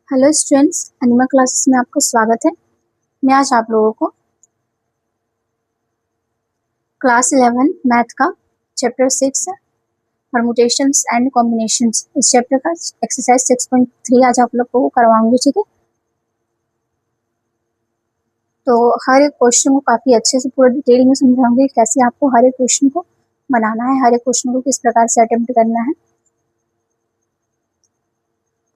Hello students, animal classes में आपका स्वागत है। मैं आज आप लोगों को क्लास 11 मैथ का चैप्टर 6 परमुटेशंस एंड कॉम्बिनेशंस इस चैप्टर का एक्सरसाइज 6.3 आज आप लोगों को करवाऊंगी। ठीक है, तो हर एक क्वेश्चन को काफ़ी अच्छे से पूरा डिटेल में समझाऊंगी, कैसे आपको हर एक क्वेश्चन को बनाना है, हर एक क्वेश्चन को किस प्रकार से अटेम्प्ट करना है,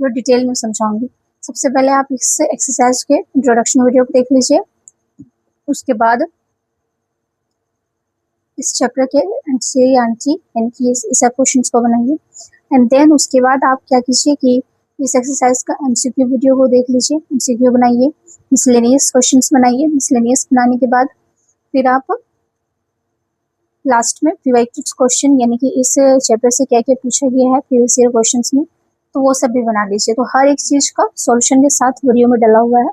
पूरा डिटेल में समझाऊंगी। सबसे पहले आप इस एक्सरसाइज के इंट्रोडक्शन वीडियो को देख लीजिए, उसके बाद इस चैप्टर के एनसीईआरटी यानी कि इस सब क्वेश्चंस को बनाइए। एंड देन उसके बाद आप क्या कीजिए कि इस एक्सरसाइज का एमसीक्यू वीडियो को देख लीजिए, एमसीक्यू बनाइए, मिसलेनियस क्वेश्चंस बनाइए। मिसलेनियस बनाने के बाद फिर आप लास्ट में प्रीवियस क्वेश्चन यानी कि इस चैप्टर से क्या क्या पूछा गया है प्रीवियस ईयर क्वेश्चंस में, तो वो सब भी बना लीजिए। तो हर एक चीज का सॉल्यूशन के साथ वीडियो में डला हुआ है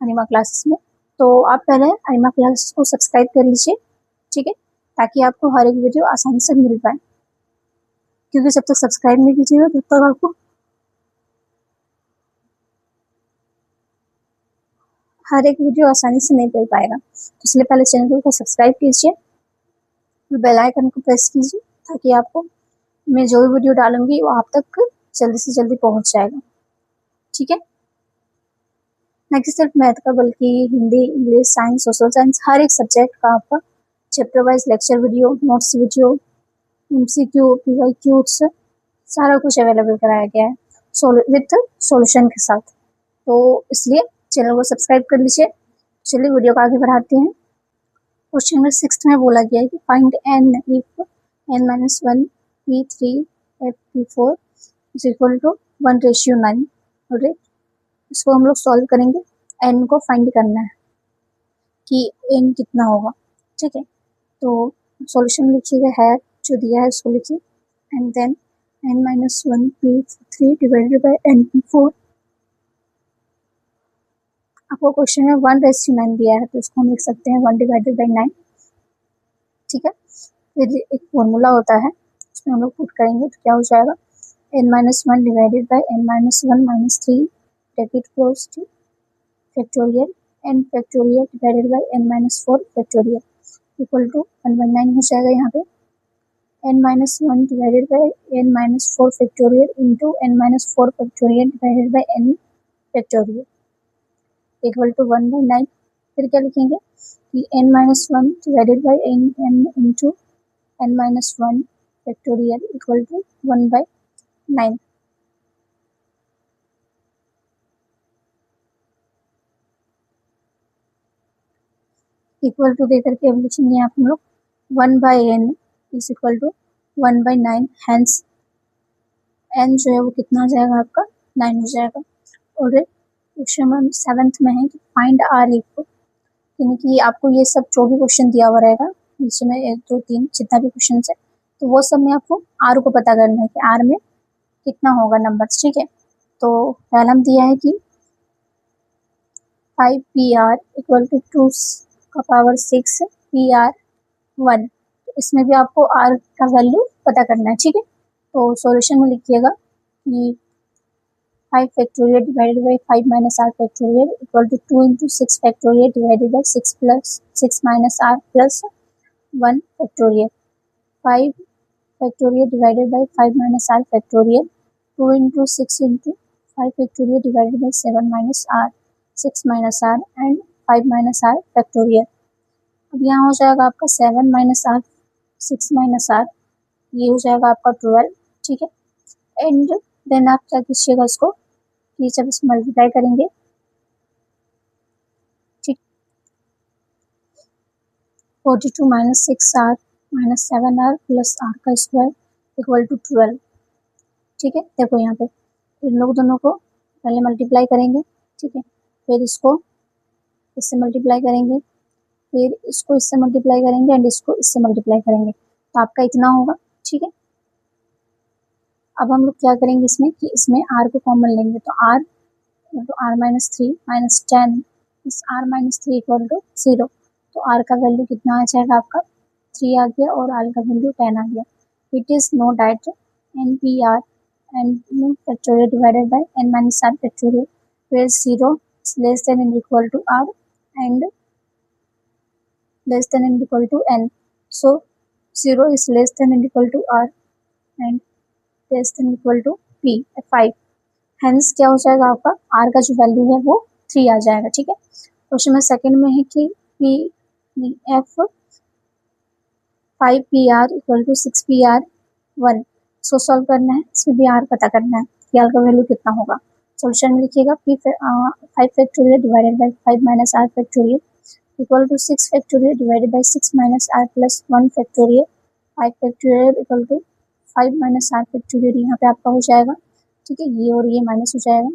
अनिमा क्लासेस में। तो आप पहले अनिमा क्लासेस को सब्सक्राइब कर लीजिए, ठीक है, ताकि आपको हर एक वीडियो आसानी से मिल पाए, क्योंकि जब तक सब्सक्राइब नहीं कीजिएगा तब तक आपको हर एक वीडियो आसानी से नहीं मिल पाएगा। तो इसलिए पहले चैनल को सब्सक्राइब कीजिए, बेल आइकन को प्रेस कीजिए, ताकि आपको मैं जो भी वीडियो डालूंगी वो आप तक जल्दी से जल्दी पहुंच जाएगा। ठीक है, ना कि सिर्फ मैथ का बल्कि Hindi, English, science, social science, हर एक सब्जेक्ट का आपका chapter wise lecture video, notes video, MCQ, PYQs सारा कुछ अवेलेबल कराया गया है विथ सॉल्यूशन के साथ। तो इसलिए चैनल को सब्सक्राइब कर लीजिए। चलिए वीडियो को आगे बढ़ाते हैं। क्वेश्चन नंबर 6 में बोला गया है कि find n if n-1 p3 f p4 is equal to 1:9। और इसको हम लोग सॉल्व करेंगे। n को फाइंड करना है कि n कितना होगा। ठीक है, तो सॉल्यूशन लिखिएगा, है जो दिया है उसको लिखिए, and then n-1 p3 divided by n p4। आपको क्वेश्चन में 1:9 दिया है, तो इसको हम लिख सकते हैं 1 डिवाइडेड बाई 9। ठीक है, फिर एक फॉर्मूला होता है, उसमें हम लोग पुट करेंगे तो क्या हो जाएगा, n-1 divided by n-1 - 3 bracket close to factorial n factorial divided by n-4 factorial equal to 1/9 हो जाएगा। यहाँ पे n-1 divided by n-4 factorial into n-4 factorial divided by n factorial equal to 1/9। फिर क्या लिखेंगे कि n-1 divided by n into n-1 factorial equal to 1/9। Equal to दे करके अब लिखेंगे यहाँ हम लोग 1/n is equal to 1/9। Hence n जो है वो कितना आ जाएगा, आपका 9 हो जाएगा। और क्वेश्चन नंबर 7 में है कि फाइंड r इक्वल, यानी कि आपको ये सब जो भी क्वेश्चन दिया हुआ रहेगा नीचे में 1 2 3 जितना भी क्वेश्चन है, तो वो सब में आपको r को पता करना है कि r में कितना होगा नंबर। ठीक है, तो पहला हम दिया है कि 5pr इक्वल टू 2 का पावर 6 pr1। तो इसमें भी आपको r का वैल्यू पता करना है। ठीक है, तो सॉल्यूशन में लिखिएगा कि 5 factorial divided by 5 minus r factorial equal to 2 into 6 factorial divided by 6 plus 6 minus r plus 1 factorial. 5 factorial divided by 5 minus r factorial 2 into 6 into 5 factorial divided by 7 minus r 6 minus r and 5 minus r factorial. अब यहाँ हो जाएगा आपका 7 minus r 6 minus r, ये हो जाएगा आपका 12। ठीक है, एंड देन आप क्या कीजिएगा, इसको ये जब इसको मल्टीप्लाई करेंगे, ठीक, 42 minus 6r minus 7r plus r का स्क्वायर इक्वल टू 12। ठीक है, देखो यहाँ पे इन लोग दोनों को पहले मल्टीप्लाई करेंगे, ठीक है, फिर इसको इससे मल्टीप्लाई करेंगे, फिर इसको इससे मल्टीप्लाई करेंगे एंड इसको इससे मल्टीप्लाई करेंगे, तो आपका इतना होगा। ठीक है, अब हम लोग क्या करेंगे इसमें कि इसमें r को कॉमन लेंगे, तो r into r minus 3 minus 10 इस r माइनस 3 इक्वल टू 0। तो r का वैल्यू कितना आ जाएगा, आपका 3 आ गया और r का वैल्यू 10 आ गया। It is no diet NPR n factorial divided by n minus r factorial, where 0 is less than and equal to r and less than and equal to n. So 0 is less than and equal to r and less than equal to p 5. Hence क्या हो जाएगा आपका r का जो value है वो 3 आ जाएगा। ठीक है, क्वेश्चन में सेकंड में है कि p f 5 pr equal to 6 pr 1। इसको सॉल्व करना है, इसमें भी r पता करना है कि r का वैल्यू कितना होगा। सॉल्यूशन में लिखिएगा p 5 factorial divided by 5 minus r factorial equal to 6 factorial divided by 6 minus r plus 1 factorial. 5 factorial equal to 5 minus r factorial यहाँ पे आपका हो जाएगा। ठीक है, ये और ये माइनस हो जाएगा,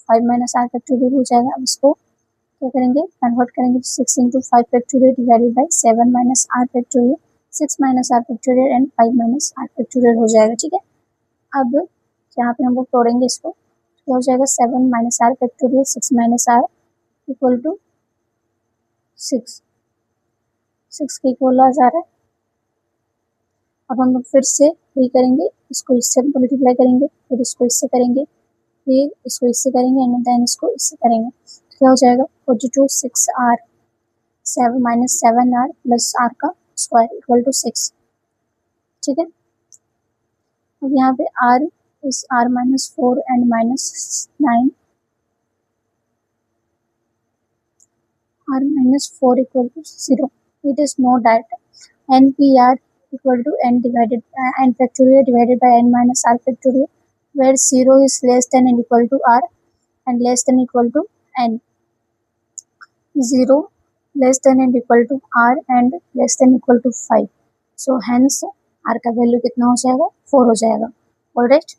5 माइनस r फैक्टोरियल हो जाएगा। अब इसको क्या करेंगे, कन्वर्ट करेंगे, 6 into 5 factorial divided by 7 minus r factorial, 6 minus r factorial and 5 minus r factorial हो जाएगा। ठीक है, अब यहाँ पे हम लोग तोड़ेंगे इसको, क्या हो जाएगा 7 minus r factorial 6 minus r equal to 6 के इक्वल आ जा रहा है। अब हम लोग फिर से वही करेंगे, इसको इससे मल्टीप्लाई करेंगे, फिर इसको इससे करेंगे, फिर इसको इससे करेंगे एंड देन इसको इससे करेंगे, तो क्या हो जाएगा 42 6r 7 minus 7r plus r का स्क्वायर इक्वल टू 6। ठीक है, अब यहाँ पे r is r minus 4 and minus 9, r minus 4 equal to 0. It is known that npr equal to n divided n factorial divided by n minus r factorial, where 0 is less than and equal to r and less than equal to n. 0 less than and equal to r and less than equal to 5. So hence r का value कितना हो जाएगा 4 हो जाएगा। Alright,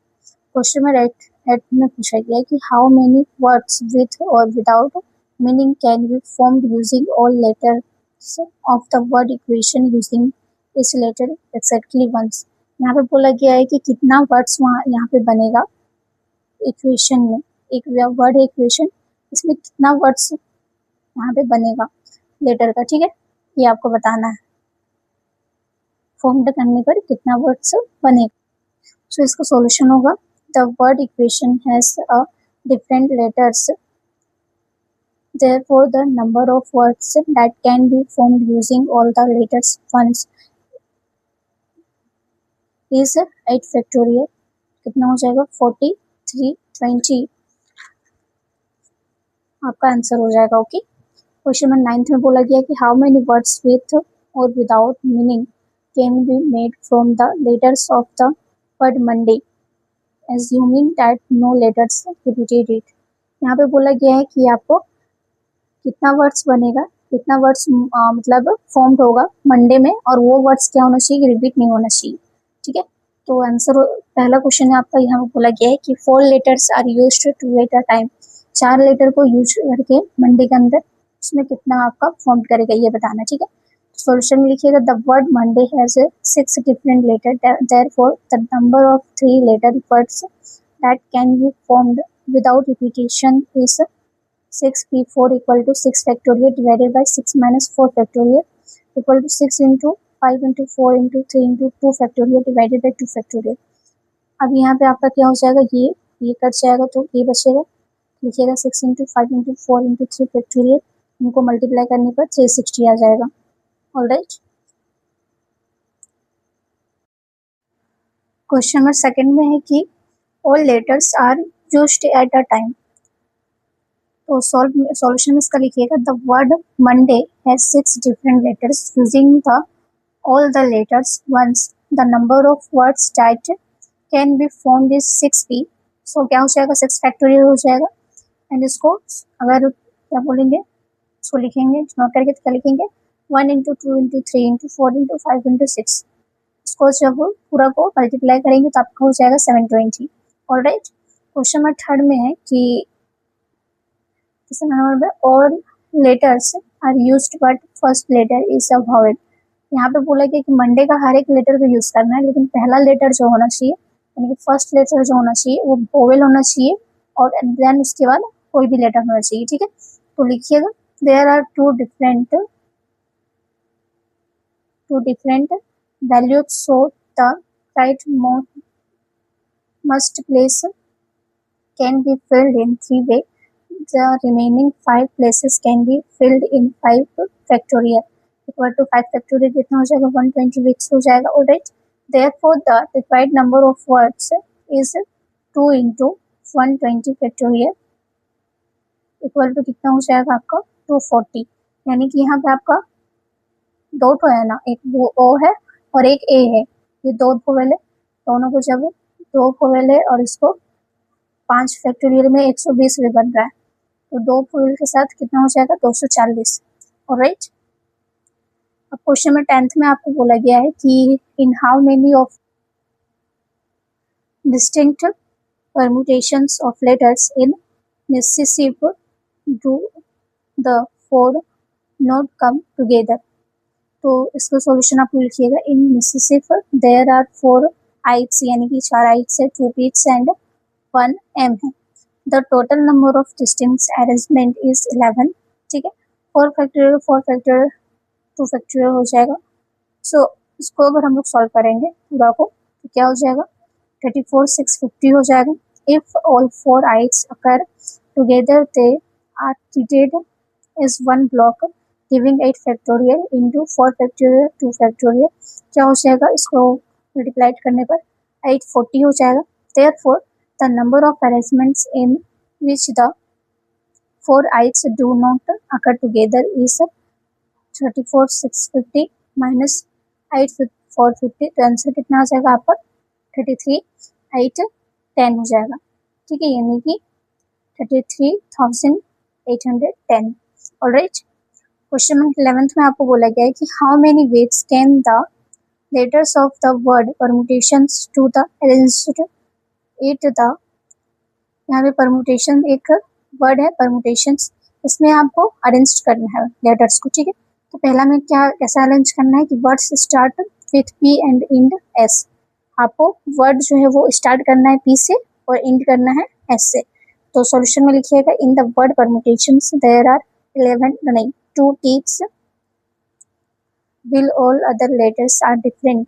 question में right में पूछा गया है कि how many words with or without meaning can be formed using all letters of the word equation using is letter exactly once। यहाँ पे बोला गया है कि कितना वर्ड्स वहाँ यहाँ पे बनेगा इक्वेशन में, एक वर्ड है इक्वेशन, इसमें कितना वर्ड्स यहाँ पे बनेगा लेटर का। ठीक है, ये आपको बताना है, फॉर्म करने पर कितना वर्ड्स बनेगा। सो इसका सॉल्यूशन होगा the word equation has a different letters, therefore the number of words that can be formed using all the letters once is 8 factorial। कितना हो जाएगा 4320 आपका आंसर हो जाएगा। ओके, क्वेश्चन नंबर 9 में बोला गया कि how many words with or without meaning can be made from the letters of the word Monday assuming that no letters repeated it. यहाँ पे बोला गया है कि आपको कितना वर्ड्स बनेगा, कितना वर्ड्स मतलब फॉर्म्ड होगा मंडे में, और वो वर्ड्स क्या होना चाहिए, रिपीट नहीं होना चाहिए। ठीक है, तो आंसर पहला क्वेश्चन है आपका, यहाँ पे बोला गया है कि 4 letters are used to at a time, 4 letter को यूज करके मंडे के अंदर उसमें कितना आपका फॉर्म करेगा ये बताना। ठीक है, सॉल्यूशन में लिखिएगा the word Monday has 6 different letter, therefore the number of 3 letter words that can be formed without repetition is 6p4 equal to 6 factorial divided by 6 minus 4 factorial equal to 6 into 5 into 4 into 3 into 2 factorial divided by 2 factorial। अब यहाँ पे आपका क्या हो जाएगा, ये cut जाएगा तो ये बचेगा, लिखिएगा 6 into 5 into 4 into 3 factorial, इनको मल्टीप्लाई करने पर 360 आ जाएगा। ऑलराइट, क्वेश्चन नंबर सेकंड में है कि all letters are used at a time, तो सॉल्यूशन में इसका लिखिएगा the word Monday has 6 different letters using the all the letters once the number of words that can be formed is 6p। So क्या हो जाएगा 6 factorial हो जाएगा, and इसको अगर क्या बोलेंगे इसको लिखेंगे नोट करके, तो क्या लिखेंगे 1 into 2 into 3 into 4 into 5 into 6। इसको जब पूरा को मल्टीप्लाई करेंगे तो आपका हो जाएगा 720। ऑलराइट, क्वेश्चन नंबर थर्ड में है कि all letters are used but first letter is a vowel। यहाँ पे बोला गया कि मंडे का हर एक लेटर को यूज करना है, लेकिन पहला लेटर जो होना चाहिए यानी कि फर्स्ट लेटर जो होना चाहिए वो वोवेल होना चाहिए, और देन उसके बाद कोई भी लेटर होना चाहिए। ठीक है, तो लिखिएगा there are two different values, so the right mode must place can be filled in 3 ways. The remaining 5 places can be filled in 5 factorial. Equal to 5 factorial कितना हो जाएगा 126 हो जाएगा. Alright. Therefore the required number of words is 2 into 120 factorial equal to कितना हो जाएगा आपका 240. यानी कि यहाँ पे आपका दो तो है ना, एक वो ओ है और एक ए है. ये दो वोवेल है, दोनों को जब दो वोवेल है और इसको 5 फैक्टोरियल में 120 भी बन रहा है, तो दो वोवेल के साथ कितना हो जाएगा 240. ऑलराइट. अब क्वेश्चन में 10th में आपको बोला गया है कि in how many of distinct permutations of letters in Mississippi do the four not come together. तो इसका सॉल्यूशन आप लिखिएगा. इन मिसिसिपी देयर आर 4 आइट्स, यानी कि 4 आइट्स है, 2 पीट्स एंड 1 एम है. The total number of distinct arrangement is 11. ठीक है. 4 फैक्टोरियल 4 फैक्टोरियल 2 फैक्टोरियल हो जाएगा. सो इसको अगर हम लोग सॉल्व करेंगे पूरा को तो क्या हो जाएगा 34,650 हो जाएगा. If all 4 I's occur together they are treated as one block giving 8 factorial into 4 factorial 2 factorial क्या हो जाएगा, इसको मल्टीप्लाइड करने पर 840 हो जाएगा. therefore the number of arrangements in which the 4 ites do not occur together is 34,650 minus 8,450. तो answer कितना आ जाएगा आपका 33,810 हो जाएगा. ठीक है, यानी कि 33,810. ऑलराइट. क्वेश्चन नंबर 11th में आपको बोला गया है कि how many weights can the letters of the word permutations to the arranged it the. यहाँ पे परम्यूटेशन एक वर्ड है परम्यूटेशंस, इसमें आपको अरेंज करना है लेटर्स को. ठीक है. तो पहला में क्या कैसा अरेंज करना है कि words start with P and end S. आपको वर्ड जो है वो स्टार्ट करना है पी से और इंड करना है एस से. तो सॉल्यूशन में लिखिएगा in the word permutations there are 2 teeth will all other letters are different.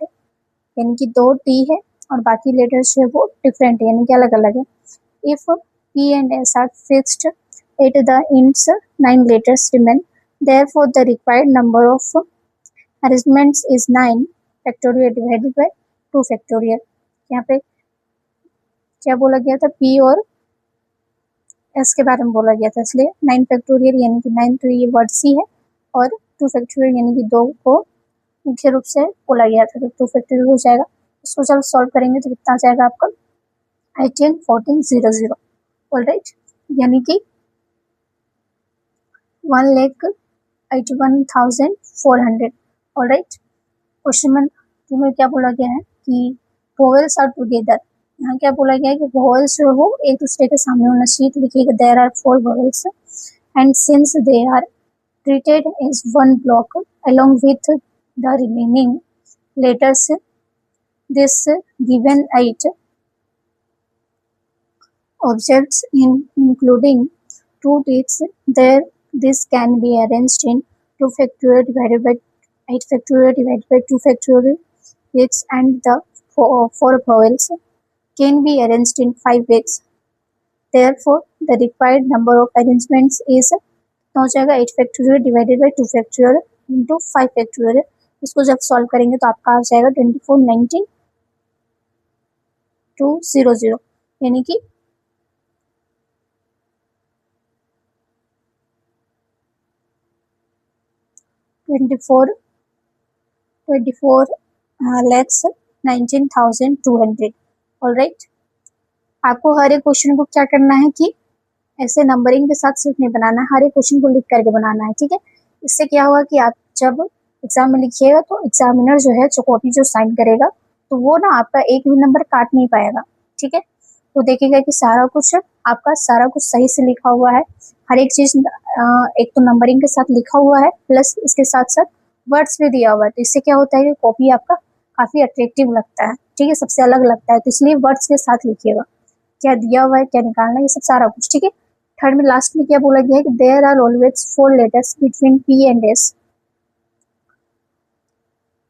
यानी कि 2 टी है और बाकी लेटर्स जो है वो डिफरेंट है, यानी कि अलग अलग है. If P and S are fixed at the ends 9 letters remain. Therefore the required number of arrangements is 9 factorial divided by 2 factorial. यहाँ पे क्या बोला गया था, P और S के बारे में बोला गया था, इसलिए 9 फैक्टोरियल यानी कि 9 तो ये वर्ड सी है और 2 फैक्टोरियल यानी कि 2 को मुख्य रूप से बोला गया था, तो 2 फैक्टोरियल हो जाएगा. इसको जब सॉल्व करेंगे तो कितना आ जाएगा आपका 18,1400. ऑलराइट. यानी कि 1,81,400. ऑलराइट. क्वेश्चन में 2 में क्या बोला गया है कि वोवेल्स आर टुगेदर. यहाँ क्या बोला गया है कि वोवेल्स जो हो एक दूसरे के सामने होना चाहिए. तो लिखिएगा there are 4 vowels and since they are treated as one block along with the remaining letters this given 8 objects including 2 digits there this can be arranged in 2 factorial divided by 8 factorial divided by 2 factorial digits and the 4 vowels can be arranged in 5 ways. Therefore the required number of arrangements is हो जाएगा 8 factorial divided by 2 factorial into 5 factorial. इसको जब solve करेंगे तो आपका आ जाएगा 24,19,200 यानी कि 24,19,200. ऑलराइट. आपको हर एक क्वेश्चन को क्या करना है कि ऐसे नंबरिंग के साथ सिर्फ नहीं बनाना है, हर एक क्वेश्चन को लिख करके बनाना है. ठीक है. इससे क्या होगा कि आप जब एग्जाम में लिखिएगा तो एग्जामिनर जो है जो कॉपी जो साइन करेगा तो वो ना आपका एक भी नंबर काट नहीं पाएगा. ठीक है. तो देखिएगा कि सारा कुछ सही से लिखा हुआ है, हर एक चीज एक तो नंबरिंग के साथ लिखा हुआ है प्लस इसके साथ साथ वर्ड्स भी दिया हुआ है. तो इससे क्या होता है कि कॉपी आपका काफी अट्रैक्टिव लगता है. ठीक है, सबसे अलग लगता है. तो इसलिए वर्ड्स के साथ लिखिएगा क्या दिया हुआ है, क्या निकालना है, ये सब सारा कुछ. ठीक है. थर्ड में लास्ट में क्या बोला गया है कि there are always 4 letters between P and S.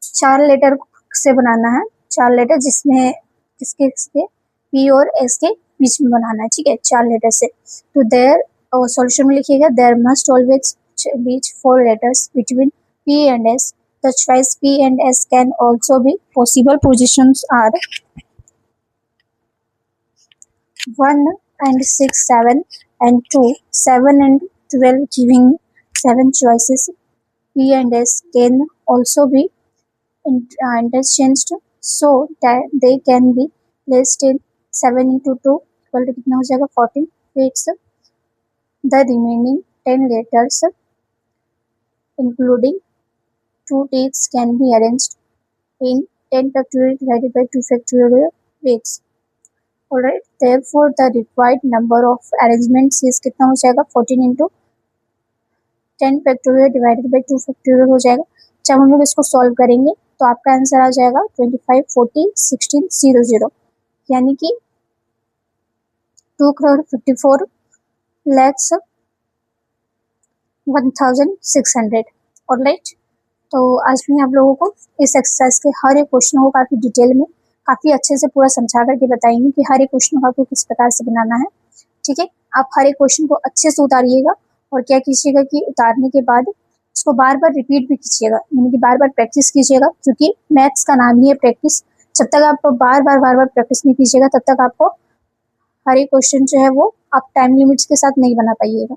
4 letter से बनाना है, 4 लेटर जिसमें किसके P पी और एस के बीच में बनाना है, ठीक है, 4 लेटर से। तो देयर सॉल्यूशन में लिखिएगा देयर मस्ट ऑलवेज बीच 4 letters between P and S. The choice P and S can also be possible positions are 1 and 6, 7 and 2, 7 and 12, giving 7 choices. P and S can also be interchanged so that they can be placed in 7 into 2 equal to कितना हो जाएगा 14 fits the remaining 10 letters including 2 digits can be arranged in 10 factorial divided by 2 factorial weights. Alright, therefore the required number of arrangements is कितना हो जाएगा 14 into 10 factorial divided by 2 factorial हो जाएगा। जब हम लोग इसको सॉल्व करेंगे तो आपका आंसर आ जाएगा 25, 40, 16, 00, यानी कि 2,54,01,600। ऑलराइट, तो आज मैं आप लोगों को इस एक्सरसाइज के हर एक क्वेश्चन को काफ़ी डिटेल में काफ़ी अच्छे से पूरा समझा करके बताएंगे कि हर एक क्वेश्चन को आपको किस प्रकार से बनाना है, ठीक है। आप हर एक क्वेश्चन को अच्छे से उतारिएगा और क्या कीजिएगा कि उतारने के बाद उसको बार बार रिपीट भी कीजिएगा, यानी कि बार बार प्रैक्टिस कीजिएगा, क्योंकि मैथ्स का नाम ही है प्रैक्टिस। जब तक आप बार बार प्रैक्टिस नहीं कीजिएगा तब तक आपको हर एक क्वेश्चन जो है वो आप टाइम लिमिट्स के साथ नहीं बना पाइएगा।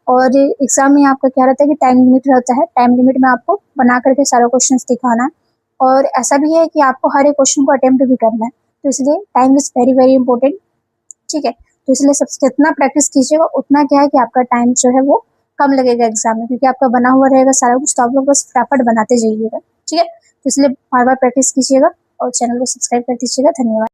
और एग्जाम में आपका क्या रहता है कि टाइम लिमिट रहता है, टाइम लिमिट में आपको बना करके सारे क्वेश्चंस दिखाना है। और ऐसा भी है कि आपको हर एक क्वेश्चन को अटेम्प्ट भी करना है, तो इसलिए time is very very important, ठीक है। तो इसलिए सबसे जितना प्रैक्टिस कीजिएगा उतना क्या है कि आपका टाइम जो है वो कम लगेगा एग्जाम में, क्योंकि आपका बना हुआ रहेगा सारा कुछ, तो आप लोग बस फटाफट बनाते जाइएगा, ठीक है। तो इसलिए बार बार प्रैक्टिस कीजिएगा और चैनल को सब्सक्राइब कर दीजिएगा। धन्यवाद।